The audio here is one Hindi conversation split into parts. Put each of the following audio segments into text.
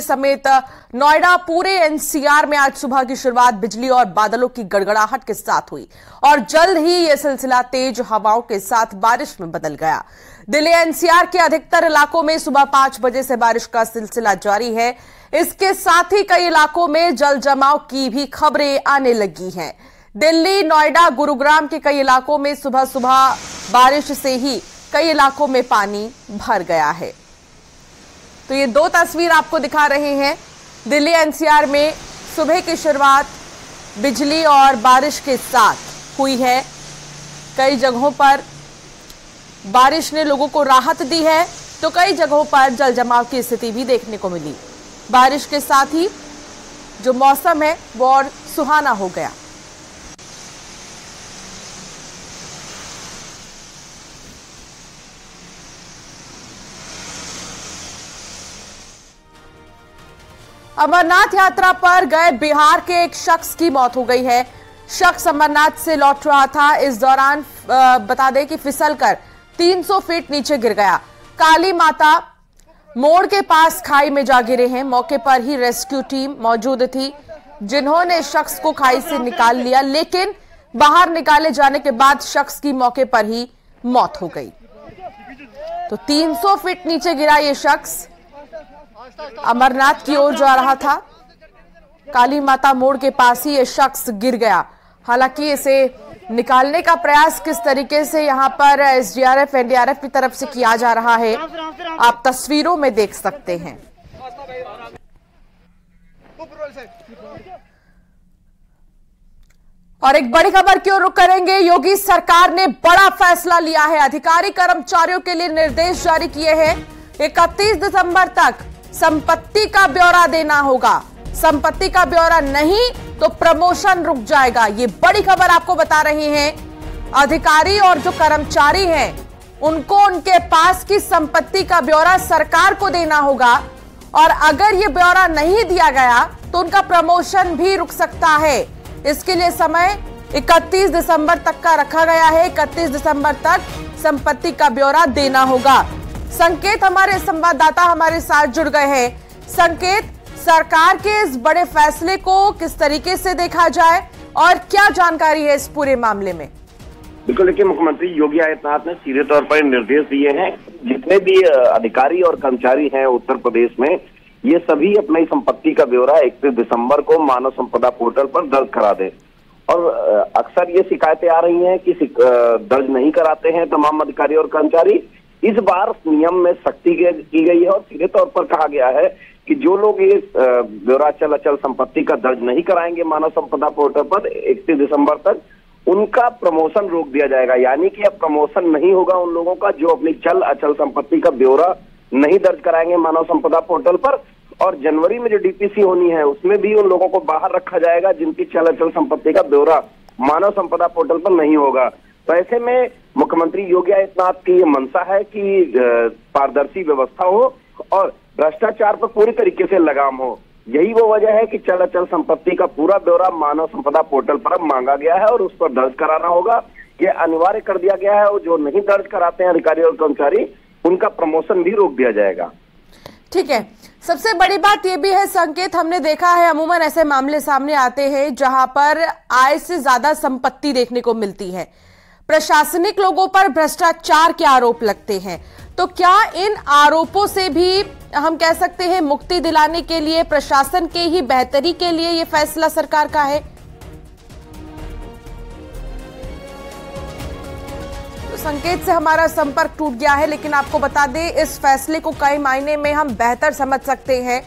समेत नोएडा पूरे एनसीआर में आज सुबह की शुरुआत बिजली और बादलों की गड़गड़ाहट के साथ हुई और जल्द ही यह सिलसिला तेज हवाओं के साथ बारिश में बदल गया। दिल्ली एनसीआर के अधिकतर इलाकों में सुबह 5 बजे से बारिश का सिलसिला जारी है। इसके साथ ही कई इलाकों में जल जमाव की भी खबरें आने लगी हैं। दिल्ली, नोएडा, गुरुग्राम के कई इलाकों में सुबह सुबह बारिश से ही कई इलाकों में पानी भर गया है। तो ये 2 तस्वीर आपको दिखा रहे हैं। दिल्ली एनसीआर में सुबह की शुरुआत बिजली और बारिश के साथ हुई है। कई जगहों पर बारिश ने लोगों को राहत दी है तो कई जगहों पर जल जमाव की स्थिति भी देखने को मिली। बारिश के साथ ही जो मौसम है वो और सुहाना हो गया। अमरनाथ यात्रा पर गए बिहार के एक शख्स की मौत हो गई है। शख्स अमरनाथ से लौट रहा था। इस दौरान बता दें कि फिसलकर 300 फीट नीचे गिर गया। काली माता मोड़ के पास खाई में जा गिरे हैं। मौके पर ही रेस्क्यू टीम मौजूद थी जिन्होंने शख्स को खाई से निकाल लिया, लेकिन बाहर निकाले जाने के बाद शख्स की मौके पर ही मौत हो गई। तो 300 फीट नीचे गिरा ये शख्स अमरनाथ की ओर जा रहा था। काली माता मोड़ के पास ही ये शख्स गिर गया। हालांकि इसे निकालने का प्रयास किस तरीके से यहां पर एसडीआरएफ, एनडीआरएफ की तरफ से किया जा रहा है आप तस्वीरों में देख सकते हैं। और एक बड़ी खबर की ओर रुख करेंगे। योगी सरकार ने बड़ा फैसला लिया है। अधिकारी कर्मचारियों के लिए निर्देश जारी किए हैं। 31 दिसंबर तक संपत्ति का ब्यौरा देना होगा। संपत्ति का ब्यौरा नहीं तो प्रमोशन रुक जाएगा। ये बड़ी खबर आपको बता रहे हैं। अधिकारी और जो कर्मचारी हैं उनको उनके पास की संपत्ति का ब्यौरा सरकार को देना होगा और अगर ये ब्यौरा नहीं दिया गया तो उनका प्रमोशन भी रुक सकता है। इसके लिए समय 31 दिसंबर तक का रखा गया है। 31 दिसंबर तक संपत्ति का ब्यौरा देना होगा। संकेत हमारे संवाददाता हमारे साथ जुड़ गए हैं। संकेत, सरकार के इस बड़े फैसले को किस तरीके से देखा जाए और क्या जानकारी है इस पूरे मामले में? बिल्कुल, देखिए, मुख्यमंत्री योगी आदित्यनाथ ने सीधे तौर पर निर्देश दिए हैं जितने भी अधिकारी और कर्मचारी हैं उत्तर प्रदेश में, ये सभी अपनी संपत्ति का ब्यौरा 31 दिसंबर को मानव संपदा पोर्टल पर दर्ज करा दें। और अक्सर ये शिकायतें आ रही हैं कि दर्ज नहीं कराते हैं तमाम अधिकारी और कर्मचारी। इस बार नियम में सख्ती की गई है और सीधे तौर पर कहा गया है कि जो लोग ये ब्यौरा अचल संपत्ति का दर्ज नहीं कराएंगे मानव संपदा पोर्टल पर 31 दिसंबर तक, उनका प्रमोशन रोक दिया जाएगा। यानी कि अब प्रमोशन नहीं होगा उन लोगों का जो अपनी चल अचल संपत्ति का ब्यौरा नहीं दर्ज कराएंगे मानव संपदा पोर्टल पर। और जनवरी में जो डीपीसी होनी है उसमें भी उन लोगों को बाहर रखा जाएगा जिनकी चल अचल संपत्ति का ब्यौरा मानव संपदा पोर्टल पर नहीं होगा। तो ऐसे में मुख्यमंत्री योगी आदित्यनाथ की ये मंशा है कि पारदर्शी व्यवस्था हो और भ्रष्टाचार पर पूरी तरीके से लगाम हो। यही वो वजह है कि चल अचल संपत्ति का पूरा ब्यौरा मानव संपदा पोर्टल पर अब मांगा गया है और उस पर दर्ज कराना होगा। ये अनिवार्य कर दिया गया है और जो नहीं दर्ज कराते हैं अधिकारी और कर्मचारी, उनका प्रमोशन भी रोक दिया जाएगा। ठीक है, सबसे बड़ी बात यह भी है संकेत, हमने देखा है अमूमन ऐसे मामले सामने आते हैं जहां पर आय से ज्यादा संपत्ति देखने को मिलती है। प्रशासनिक लोगों पर भ्रष्टाचार के आरोप लगते हैं, तो क्या इन आरोपों से भी हम कह सकते हैं मुक्ति दिलाने के लिए, प्रशासन के ही बेहतरी के लिए ये फैसला सरकार का है? तो संकेत से हमारा संपर्क टूट गया है, लेकिन आपको बता दें इस फैसले को कई मायने में हम बेहतर समझ सकते हैं।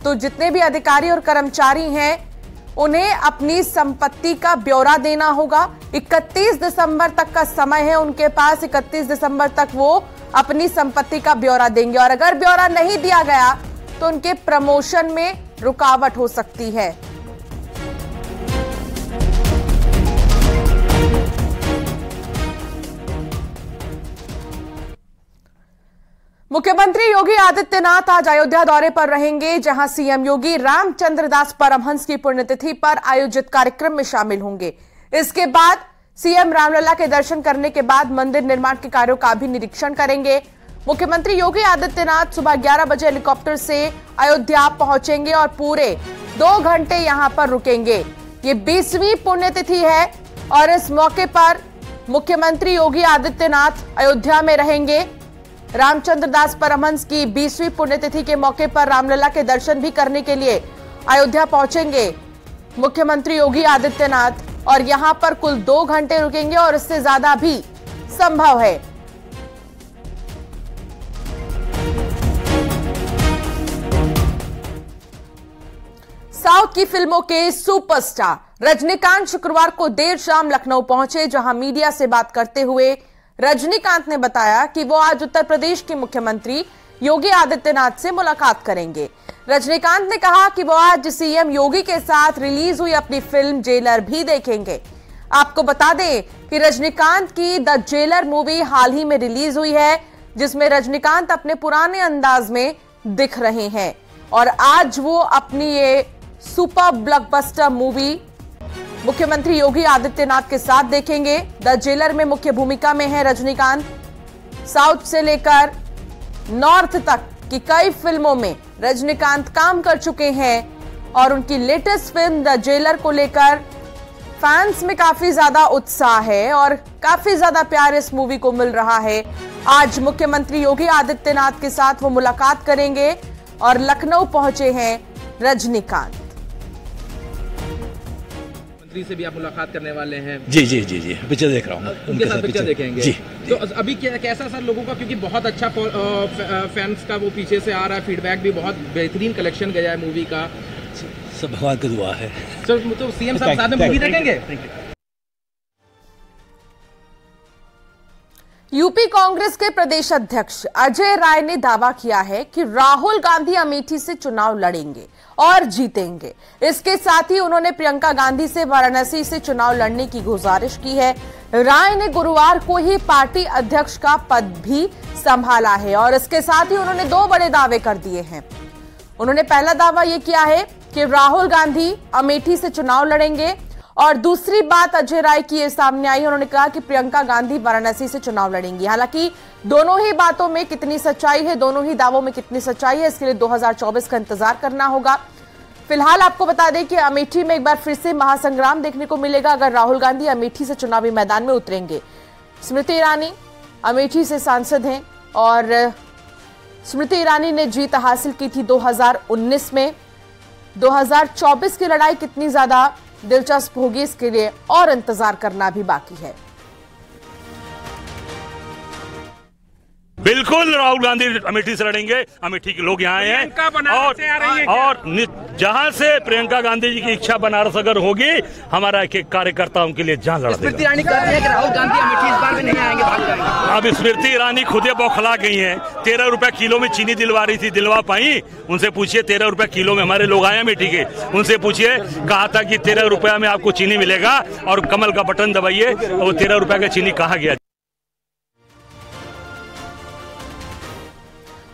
तो जितने भी अधिकारी और कर्मचारी हैं उन्हें अपनी संपत्ति का ब्यौरा देना होगा। 31 दिसंबर तक का समय है उनके पास। 31 दिसंबर तक वो अपनी संपत्ति का ब्यौरा देंगे और अगर ब्यौरा नहीं दिया गया तो उनके प्रमोशन में रुकावट हो सकती है। मुख्यमंत्री योगी आदित्यनाथ आज अयोध्या दौरे पर रहेंगे, जहां सीएम योगी रामचंद्र दास परमहंस की पुण्यतिथि पर आयोजित कार्यक्रम में शामिल होंगे। इसके बाद सीएम रामलला के दर्शन करने के बाद मंदिर निर्माण के कार्यों का भी निरीक्षण करेंगे। मुख्यमंत्री योगी आदित्यनाथ सुबह 11 बजे हेलीकॉप्टर से अयोध्या पहुंचेंगे और पूरे 2 घंटे यहां पर रुकेंगे। ये 20वीं पुण्यतिथि है और इस मौके पर मुख्यमंत्री योगी आदित्यनाथ अयोध्या में रहेंगे। रामचंद्र दास परमहंस की 20वीं पुण्यतिथि के मौके पर रामलला के दर्शन भी करने के लिए अयोध्या पहुंचेंगे मुख्यमंत्री योगी आदित्यनाथ और यहां पर कुल 2 घंटे रुकेंगे और इससे ज्यादा भी संभव है। साउथ की फिल्मों के सुपरस्टार रजनीकांत शुक्रवार को देर शाम लखनऊ पहुंचे, जहां मीडिया से बात करते हुए रजनीकांत ने बताया कि वो आज उत्तर प्रदेश के मुख्यमंत्री योगी आदित्यनाथ से मुलाकात करेंगे। रजनीकांत ने कहा कि वो आज सीएम योगी के साथ रिलीज हुई अपनी फिल्म जेलर भी देखेंगे। आपको बता दें कि रजनीकांत की द जेलर मूवी हाल ही में रिलीज हुई है, जिसमें रजनीकांत अपने पुराने अंदाज में दिख रहे हैं और आज वो अपनी ये सुपर ब्लॉकबस्टर मूवी मुख्यमंत्री योगी आदित्यनाथ के साथ देखेंगे। द जेलर में मुख्य भूमिका में है रजनीकांत। साउथ से लेकर नॉर्थ तक की कई फिल्मों में रजनीकांत काम कर चुके हैं और उनकी लेटेस्ट फिल्म द जेलर को लेकर फैंस में काफी ज्यादा उत्साह है और काफी ज्यादा प्यार इस मूवी को मिल रहा है। आज मुख्यमंत्री योगी आदित्यनाथ के साथ वो मुलाकात करेंगे और लखनऊ पहुंचे हैं रजनीकांत। मंत्री से भी आप मुलाकात करने वाले हैं? जी जी जी जी पिक्चर देख रहा हूँ, उनके साथ पिक्चर देखेंगे जी। तो अभी कैसा सर लोगों का, क्योंकि बहुत अच्छा फैंस का वो पीछे से आ रहा है, फीडबैक भी बहुत बेहतरीन कलेक्शन गया है मूवी का। सब भगवान की दुआ है सर। तो सीएम साहब साथ में मूवी देखेंगे? यूपी कांग्रेस के प्रदेश अध्यक्ष अजय राय ने दावा किया है कि राहुल गांधी अमेठी से चुनाव लड़ेंगे और जीतेंगे। इसके साथ ही उन्होंने प्रियंका गांधी से वाराणसी से चुनाव लड़ने की गुजारिश की है। राय ने गुरुवार को ही पार्टी अध्यक्ष का पद भी संभाला है और इसके साथ ही उन्होंने 2 बड़े दावे कर दिए हैं। उन्होंने पहला दावा यह किया है कि राहुल गांधी अमेठी से चुनाव लड़ेंगे और दूसरी बात अजय राय की ये सामने आई, उन्होंने कहा कि प्रियंका गांधी वाराणसी से चुनाव लड़ेंगी। हालांकि दोनों ही बातों में कितनी सच्चाई है, दोनों ही दावों में कितनी सच्चाई है, इसके लिए 2024 का इंतजार करना होगा। फिलहाल आपको बता दें कि अमेठी में एक बार फिर से महासंग्राम देखने को मिलेगा अगर राहुल गांधी अमेठी से चुनावी मैदान में उतरेंगे। स्मृति ईरानी अमेठी से सांसद हैं और स्मृति ईरानी ने जीत हासिल की थी 2019 में। 2024 की लड़ाई कितनी ज्यादा दिलचस्प होगी, इसके लिए और इंतजार करना भी बाकी है। बिल्कुल राहुल गांधी अमेठी से लड़ेंगे। अमेठी के लोग यहाँ आए हैं और जहाँ से प्रियंका गांधी जी की इच्छा बनारस अगर होगी, हमारा एक एक कार्यकर्ता उनके लिए जान लड़ा देगा। स्मृति ईरानी कहती है कि राहुल गांधी अमेठी इस बार भी नहीं आएंगे, भाग जाएंगे। अब स्मृति ईरानी खुद बौखला गई हैं। 13 रुपए किलो में चीनी दिलवा रही थी, दिलवा पाई? उनसे पूछिए। 13 रुपए किलो में हमारे लोग आए अमेठी के, उनसे पूछिए। कहा था कि 13 रुपया में आपको चीनी मिलेगा और कमल का बटन दबाइए, वो 13 रुपए का चीनी कहाँ गया?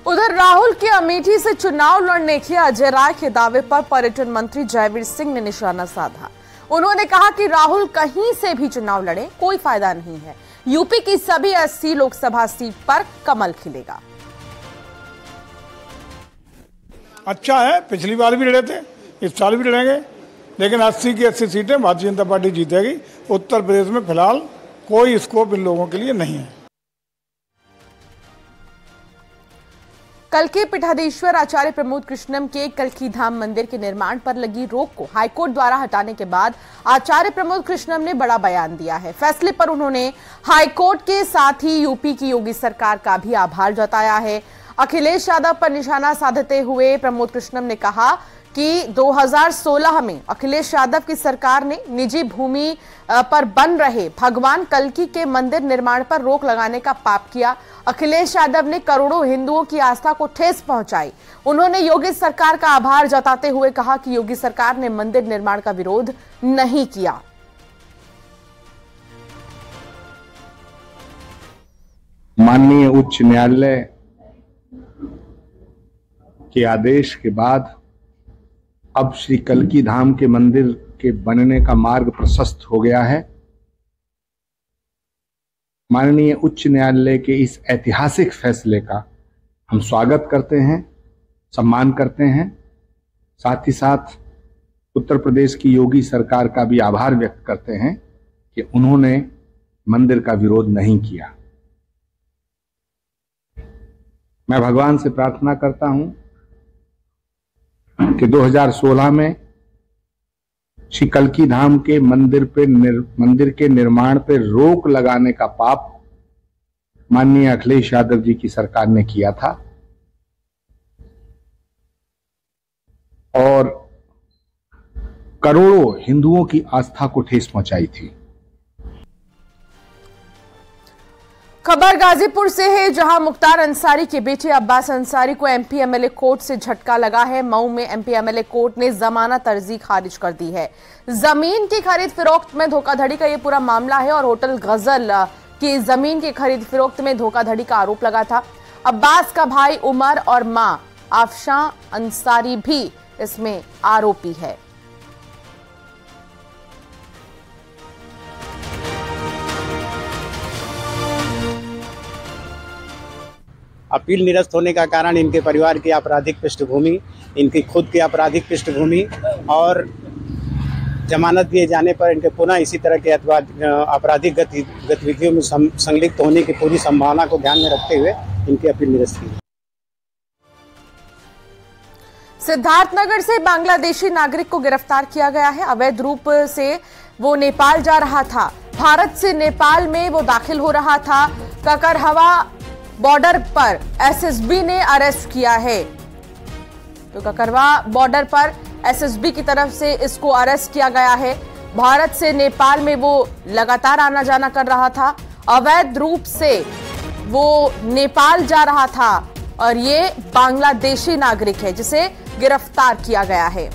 उधर राहुल के अमेठी से चुनाव लड़ने के अजय राय के दावे पर पर्यटन मंत्री जयवीर सिंह ने निशाना साधा। उन्होंने कहा कि राहुल कहीं से भी चुनाव लड़े, कोई फायदा नहीं है। यूपी की सभी 80 लोकसभा सीट पर कमल खिलेगा। अच्छा है, पिछली बार भी लड़े थे, इस साल भी लड़ेंगे, लेकिन 80 की 80 सीटें भारतीय जनता पार्टी जीतेगी। उत्तर प्रदेश में फिलहाल कोई स्कोप इन लोगों के लिए नहीं है। कल्कि पीठाधीश्वर आचार्य प्रमोद कृष्णम के कल्कि धाम मंदिर के निर्माण पर लगी रोक को हाईकोर्ट द्वारा हटाने के बाद आचार्य प्रमोद कृष्णम ने बड़ा बयान दिया है। फैसले पर उन्होंने हाईकोर्ट के साथ ही यूपी की योगी सरकार का भी आभार जताया है। अखिलेश यादव पर निशाना साधते हुए प्रमोद कृष्णम ने कहा कि 2016 में अखिलेश यादव की सरकार ने निजी भूमि पर बन रहे भगवान कल्कि के मंदिर निर्माण पर रोक लगाने का पाप किया। अखिलेश यादव ने करोड़ों हिंदुओं की आस्था को ठेस पहुंचाई। उन्होंने योगी सरकार का आभार जताते हुए कहा कि योगी सरकार ने मंदिर निर्माण का विरोध नहीं किया। माननीय उच्च न्यायालय के आदेश के बाद अब श्री कल्कि धाम के मंदिर के बनने का मार्ग प्रशस्त हो गया है। माननीय उच्च न्यायालय के इस ऐतिहासिक फैसले का हम स्वागत करते हैं, सम्मान करते हैं। साथ ही साथ उत्तर प्रदेश की योगी सरकार का भी आभार व्यक्त करते हैं कि उन्होंने मंदिर का विरोध नहीं किया। मैं भगवान से प्रार्थना करता हूं कि 2016 में श्री कल्की धाम के मंदिर के निर्माण पर रोक लगाने का पाप माननीय अखिलेश यादव जी की सरकार ने किया था और करोड़ों हिंदुओं की आस्था को ठेस पहुंचाई थी। खबर गाजीपुर से है, जहां मुख्तार अंसारी के बेटे अब्बास अंसारी को एमपी एमएलए कोर्ट से झटका लगा है। मऊ में एमपी एमएलए कोर्ट ने जमानत अर्जी खारिज कर दी है। जमीन की खरीद फरोख्त में धोखाधड़ी का यह पूरा मामला है और होटल गजल की जमीन की खरीद फरोख्त में धोखाधड़ी का आरोप लगा था। अब्बास का भाई उमर और मां आफशा अंसारी भी इसमें आरोपी है। अपील निरस्त होने का कारण इनके परिवार की आपराधिक पृष्ठभूमि, इनकी खुद की आपराधिक पृष्ठभूमि और जमानत दिए जाने पर इनके पुनः इसी तरह के आपराधिक गतिविधियों में संलिप्त होने की पूरी संभावना को ध्यान में रखते हुए इनकी अपील निरस्त की। सिद्धार्थनगर से बांग्लादेशी नागरिक को गिरफ्तार किया गया है। अवैध रूप से वो नेपाल जा रहा था। भारत से नेपाल में वो दाखिल हो रहा था। ककरहवा बॉर्डर पर एसएसबी ने अरेस्ट किया है। तो ककरवा बॉर्डर पर एसएसबी की तरफ से इसको अरेस्ट किया गया है। भारत से नेपाल में वो लगातार आना जाना कर रहा था। अवैध रूप से वो नेपाल जा रहा था और ये बांग्लादेशी नागरिक है जिसे गिरफ्तार किया गया है।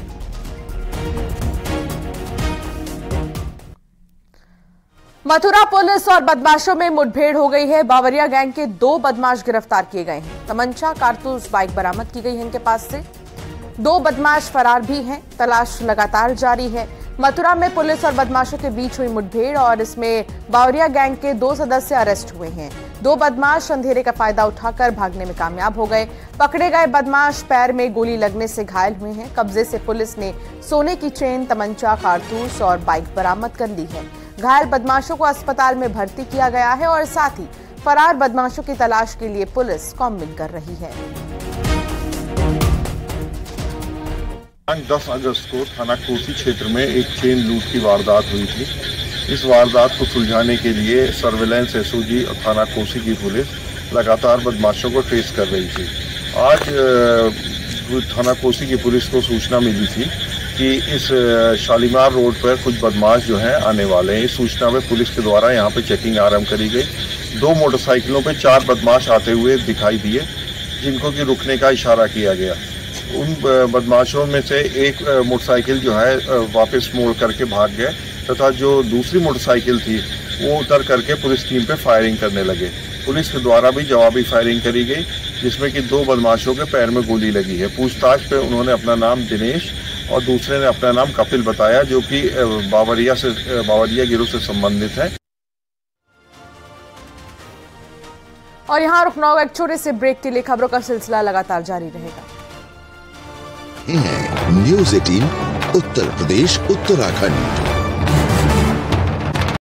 मथुरा पुलिस और बदमाशों में मुठभेड़ हो गई है। बावरिया गैंग के 2 बदमाश गिरफ्तार किए गए हैं। तमंचा, कारतूस, बाइक बरामद की गई है इनके पास से। 2 बदमाश फरार भी हैं। तलाश लगातार जारी है। मथुरा में पुलिस और बदमाशों के बीच हुई मुठभेड़ और इसमें बावरिया गैंग के 2 सदस्य अरेस्ट हुए हैं। 2 बदमाश अंधेरे का फायदा उठाकर भागने में कामयाब हो गए। पकड़े गए बदमाश पैर में गोली लगने से घायल हुए हैं। कब्जे से पुलिस ने सोने की चेन, तमंचा, कारतूस और बाइक बरामद कर ली है। घायल बदमाशों को अस्पताल में भर्ती किया गया है और साथ ही फरार बदमाशों की तलाश के लिए पुलिस कॉम्बिंग कर रही है। 10 अगस्त को थाना कोसी क्षेत्र में एक चेन लूट की वारदात हुई थी। इस वारदात को सुलझाने के लिए सर्विलांस एसओजी और थाना कोसी की पुलिस लगातार बदमाशों को ट्रेस कर रही थी। आज थाना कोसी की पुलिस को सूचना मिली थी कि इस शालीमार रोड पर कुछ बदमाश जो हैं आने वाले हैं। इस सूचना में पुलिस के द्वारा यहाँ पे चेकिंग आरंभ करी गई। 2 मोटरसाइकिलों पे 4 बदमाश आते हुए दिखाई दिए, जिनको कि रुकने का इशारा किया गया। उन बदमाशों में से एक मोटरसाइकिल जो है वापस मोड़ करके भाग गए तथा जो दूसरी मोटरसाइकिल थी वो उतर करके पुलिस टीम पे फायरिंग करने लगे। पुलिस के द्वारा भी जवाबी फायरिंग करी गई, जिसमें कि 2 बदमाशों के पैर में गोली लगी है। पूछताछ पे उन्होंने अपना नाम दिनेश और दूसरे ने अपना नाम कपिल बताया, जो कि बावरिया गिरोह से संबंधित है। और यहाँ रुकना होगा एक छोटे से ब्रेक के लिए। खबरों का सिलसिला लगातार जारी रहेगा। न्यूज़ 18 उत्तर प्रदेश उत्तराखंड।